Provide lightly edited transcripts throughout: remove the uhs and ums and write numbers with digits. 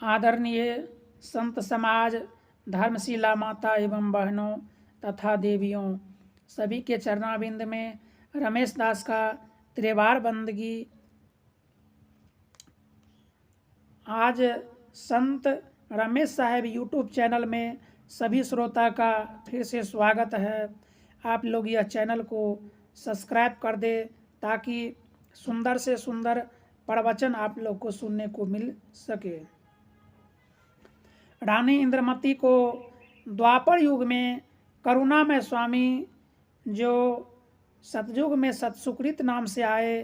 आदरणीय संत समाज, धर्मशिला माता एवं बहनों तथा देवियों, सभी के चरणाबिंद में रमेश दास का त्रिवार बंदगी। आज संत रमेश साहब यूट्यूब चैनल में सभी श्रोता का फिर से स्वागत है। आप लोग यह चैनल को सब्सक्राइब कर दे ताकि सुंदर से सुंदर प्रवचन आप लोग को सुनने को मिल सके। रानी इंद्रमती को द्वापर युग में करुणामय स्वामी, जो सतयुग में सतसुकृत नाम से आए,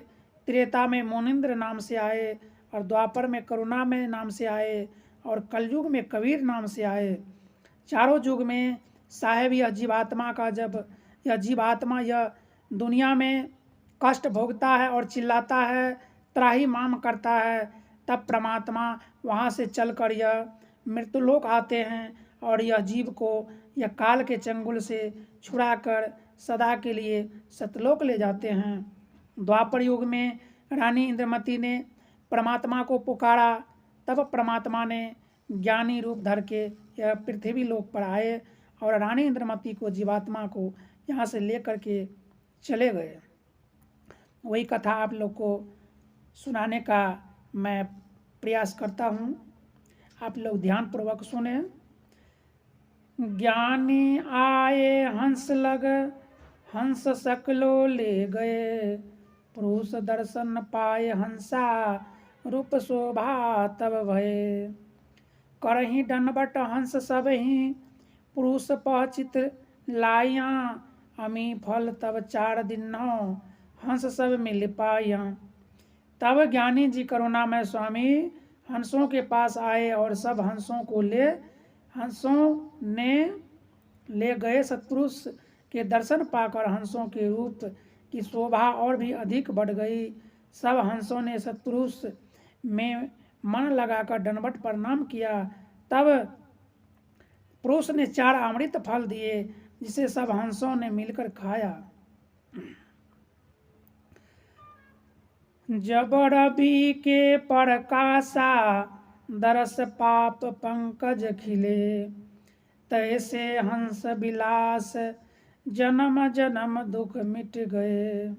त्रेता में मुनिंद्र नाम से आए और द्वापर में करुणामय नाम से आए और कलयुग में कबीर नाम से आए। चारों युग में साहेब यह जीवात्मा का, जब यह जीवात्मा यह दुनिया में कष्ट भोगता है और चिल्लाता है, त्राही माम करता है, तब परमात्मा वहाँ से चलकर यह मृत्युलोक आते हैं और यह जीव को यह काल के चंगुल से छुड़ाकर सदा के लिए सतलोक ले जाते हैं। द्वापर युग में रानी इंद्रमती ने परमात्मा को पुकारा, तब परमात्मा ने ज्ञानी रूप धर के यह पृथ्वी लोक पर आए और रानी इंद्रमती को, जीवात्मा को यहाँ से लेकर के चले गए। वही कथा आप लोग को सुनाने का मैं प्रयास करता हूँ, आप लोग ध्यानपूर्वक सुने। ज्ञानी आए हंस लग, हंस सकलो ले गए, पुरुष दर्शन पाए हंसा, रूप शोभा तब भये। करही दंडवट हंस सब ही, पुरुष पहचित लाया, अमी फल तब 4 दिन हंस सब मिल पाया। तब ज्ञानी जी करुणामय स्वामी हंसों के पास आए और सब हंसों ने ले गए। सत्पुरुष के दर्शन पाकर हंसों के रूप की शोभा और भी अधिक बढ़ गई। सब हंसों ने सत्पुरुष में मन लगाकर दंडवत प्रणाम किया। तब पुरुष ने 4 अमृत फल दिए, जिसे सब हंसों ने मिलकर खाया। जब रवि के प्रकाशा, दरस पाप पंकज खिले, तैसे हंस विलास, जन्म जन्म दुख मिट गए।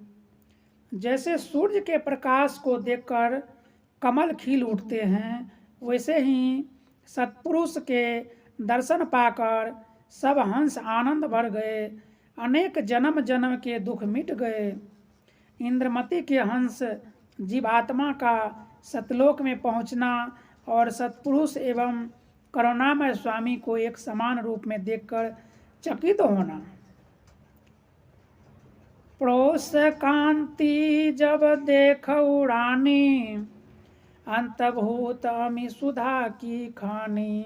जैसे सूर्य के प्रकाश को देखकर कमल खिल उठते हैं, वैसे ही सत्पुरुष के दर्शन पाकर सब हंस आनंद भर गए, अनेक जन्म जन्म के दुख मिट गए। इंद्रमती के हंस जीवात्मा का सतलोक में पहुंचना और सत्पुरुष एवं करुणामय स्वामी को एक समान रूप में देखकर चकित होना। प्रोस कांति जब देखऊ रानी, अंतभूत अमी सुधा की खानी,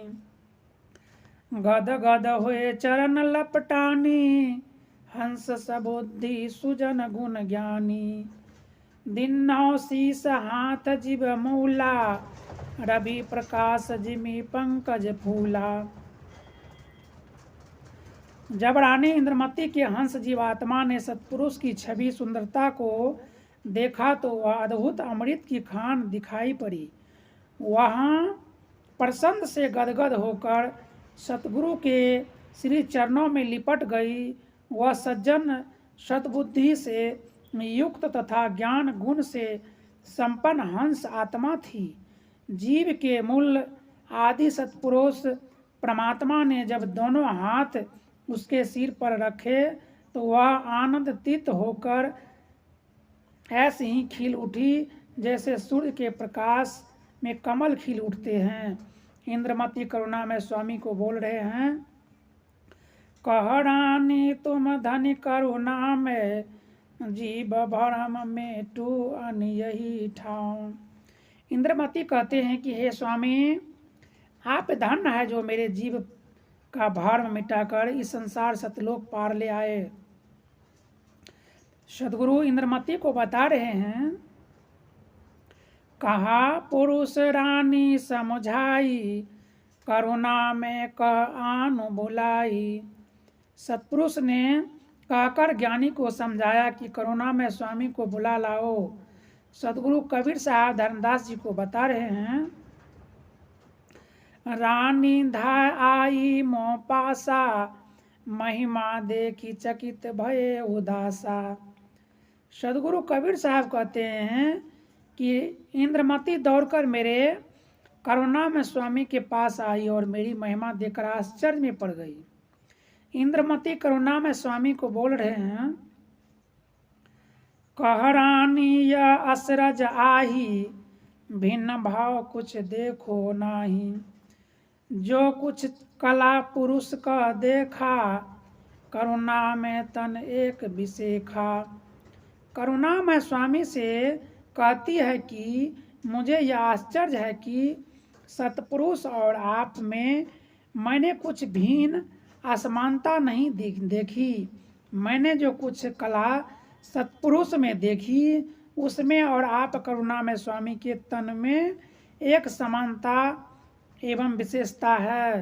गद गद हुए चरण लपटानी, हंस सबुद्धि सुजन गुण ज्ञानी। दिन्नौ शीस हाथ जिब मूला, रवि प्रकाश जिमि पंकज फूला। जब रानी इंद्रमती के हंस जीवात्मा ने सत्पुरुष की छवि सुंदरता को देखा तो वह अद्भुत अमृत की खान दिखाई पड़ी। वहाँ प्रसन्न से गदगद होकर सतगुरु के श्री चरणों में लिपट गई। वह सज्जन सद्बुद्धि से युक्त तथा ज्ञान गुण से संपन्न हंस आत्मा थी। जीव के मूल आदि सत्पुरुष परमात्मा ने जब दोनों हाथ उसके सिर पर रखे तो वह आनंदित होकर ऐसे ही खिल उठी जैसे सूर्य के प्रकाश में कमल खिल उठते हैं। इंद्रमती करुणामय स्वामी को बोल रहे हैं, कह रानी तुम धनी करुणामय, जीव भरम में टू अन यही ठाऊं। इंद्रमती कहते हैं कि हे स्वामी, आप धन्य है जो मेरे जीव का भरम मिटाकर इस संसार सतलोक पार ले आए। सदगुरु इंद्रमती को बता रहे हैं, कहा पुरुष रानी समझाई, करुणा में कह आनु बुलाई। सत्पुरुष ने कहकर ज्ञानी को समझाया कि करुणा में स्वामी को बुला लाओ। सदगुरु कबीर साहब धर्मदास जी को बता रहे हैं, रानी धाय आई मोह पासा, महिमा देखी चकित भये उदासा। सदगुरु कबीर साहब कहते हैं कि इंद्रमती दौड़कर मेरे करुणा में स्वामी के पास आई और मेरी महिमा देखकर आश्चर्य में पड़ गई। इंद्रमती करुणा में स्वामी को बोल रहे हैं, कह रानी यह असरज आही, भिन्न भाव कुछ देखो नाही। जो कुछ कला पुरुष का देखा, करुणा में तन एक विशेखा। करुणा में स्वामी से कहती है कि मुझे यह आश्चर्य है कि सतपुरुष और आप में मैंने कुछ भिन्न असमानता नहीं देखी। मैंने जो कुछ कला सतपुरुष में देखी, उसमें और आप करुणा में स्वामी के तन में एक समानता एवं विशेषता है।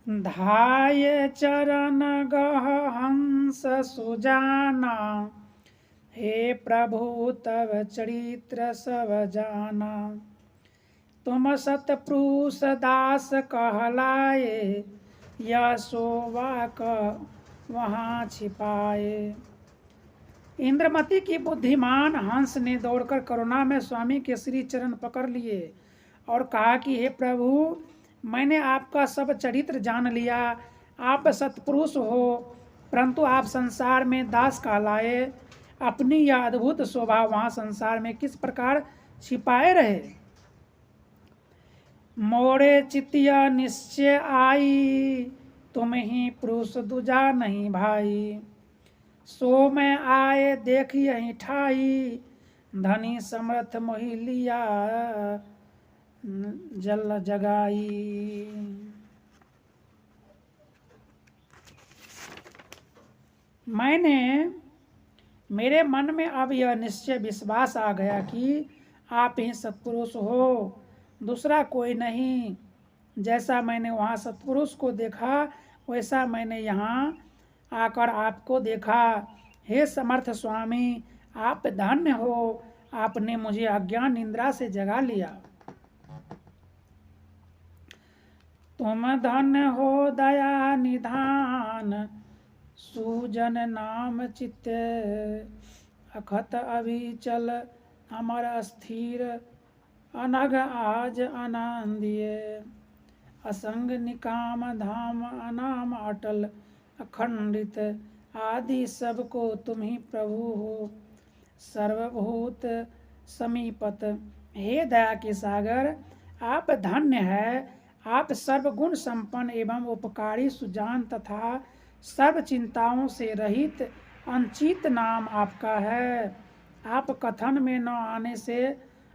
धाये चरण गह हंस सुजाना, हे प्रभु तव चरित्र सब जाना। तुम सतपुरुष दास कहलाए, यह शोभा का वहाँ छिपाए। इंद्रमती की बुद्धिमान हंस ने दौड़कर करुणा में स्वामी के श्री चरण पकड़ लिए और कहा कि हे प्रभु, मैंने आपका सब चरित्र जान लिया। आप सतपुरुष हो, परंतु आप संसार में दास कहलाए। अपनी यह अद्भुत शोभा वहाँ संसार में किस प्रकार छिपाए रहे। मोरे चितिया निश्चय आई, तुम ही पुरुष दूजा नहीं भाई। सो मैं आए देख यही ठाई, धनी समर्थ मोहि लिया जल जगाई। मेरे मन में अब यह निश्चय विश्वास आ गया कि आप ही सत्पुरुष हो, दूसरा कोई नहीं। जैसा मैंने वहाँ सत्पुरुष को देखा, वैसा मैंने यहाँ आकर आपको देखा। हे समर्थ स्वामी, आप धन्य हो, आपने मुझे अज्ञान निद्रा से जगा लिया। तुम धन्य हो दया निधान, सुजन नाम चित्त अखत अभिचल अमर अस्थिर। अनग आज आनंदिये, असंग निकाम धाम अनाम अटल अखंडित। आदि सबको तुम ही प्रभु हो, सर्वभूत समीपत। हे दया के सागर, आप धन्य है। आप सर्वगुण संपन्न एवं उपकारी सुजान तथा सर्व चिंताओं से रहित अंचित नाम आपका है। आप कथन में न आने से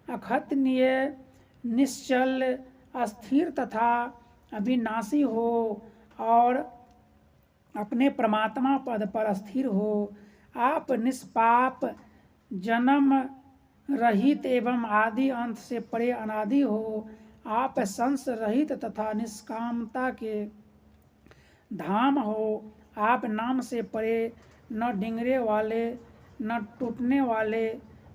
अखतनीय, निश्चल, अस्थिर तथा अविनाशी हो और अपने परमात्मा पद पर स्थिर हो। आप निष्पाप, जन्म रहित एवं आदि अंत से परे अनादि हो। आप संस रहित तथा निष्कामता के धाम हो। आप नाम से परे, न डिंगरे वाले न टूटने वाले,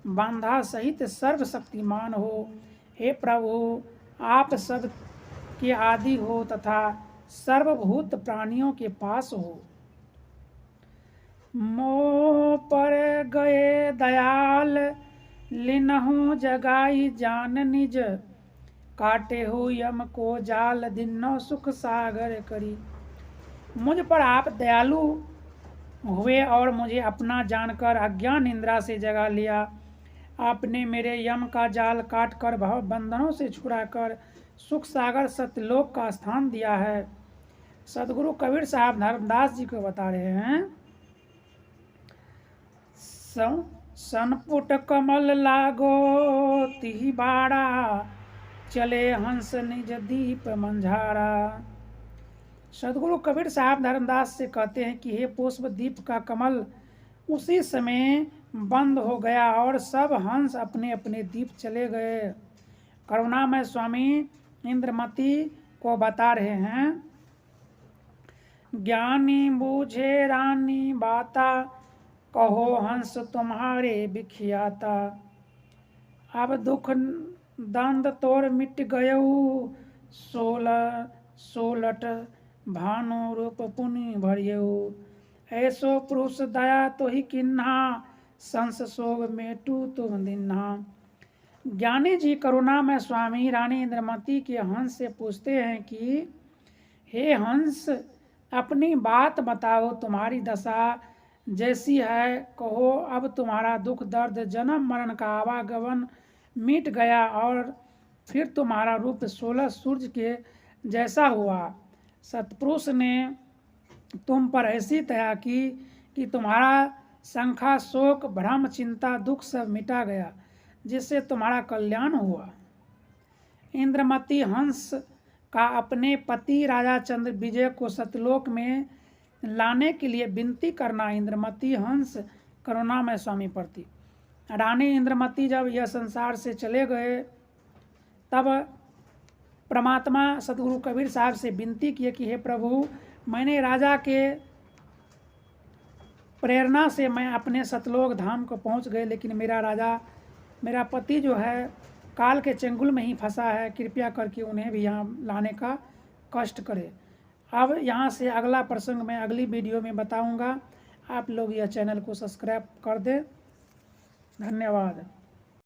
बांधा सहित सर्वशक्तिमान हो। हे प्रभु, आप सब के आदि हो तथा सर्वभूत प्राणियों के पास हो। मोह पर गए दयाल, लिनहु जगाई जान निज। काटे हो यम को जाल, दिनो सुख सागर करी। मुझ पर आप दयालु हुए और मुझे अपना जानकर अज्ञान निद्रा से जगा लिया। आपने मेरे यम का जाल काटकर भव बंधनों से छुड़ाकर सुख सागर सत्यलोक का स्थान दिया है। सदगुरु कबीर साहब धर्मदास जी को बता रहे हैं, सनपुट कमल लागो तिहि बाड़ा, चले हंस निज दीप मंझारा। सदगुरु कबीर साहब धर्मदास से कहते हैं कि हे पुष्प दीप का कमल उसी समय बंद हो गया और सब हंस अपने अपने दीप चले गए। करुणामय स्वामी इंद्रमती को बता रहे हैं, ज्ञानी बूझे रानी बाता, कहो हंस तुम्हारे बिखियाता। अब दुख दंद तोर मिट गयऊ, सोलट भानु रूप पुनि भरियऊ। ऐसो पुरुष दया तो ही किन्हा, संस सोग मेटू तुम दिन्हा। ज्ञानी जी करुणा में स्वामी रानी इंद्रमती के हंस से पूछते हैं कि हे हंस, अपनी बात बताओ, तुम्हारी दशा जैसी है कहो। अब तुम्हारा दुख दर्द जन्म मरण का आवागमन मिट गया और फिर तुम्हारा रूप 16 सूर्य के जैसा हुआ। सतपुरुष ने तुम पर ऐसी दया की कि तुम्हारा शंका शोक भ्रम चिंता दुख सब मिटा गया, जिससे तुम्हारा कल्याण हुआ। इंद्रमती हंस का अपने पति राजा चंद्र विजय को सतलोक में लाने के लिए विनती करना। इंद्रमती हंस करुणा में स्वामी प्रति। रानी इंद्रमती जब यह संसार से चले गए तब परमात्मा सतगुरु कबीर साहब से विनती किए कि हे प्रभु, मैंने राजा के प्रेरणा से मैं अपने सतलोक धाम को पहुंच गए, लेकिन मेरा पति जो है काल के चंगुल में ही फंसा है। कृपया करके उन्हें भी यहाँ लाने का कष्ट करें। अब यहाँ से अगला प्रसंग मैं अगली वीडियो में बताऊँगा। आप लोग यह चैनल को सब्सक्राइब कर दें। धन्यवाद।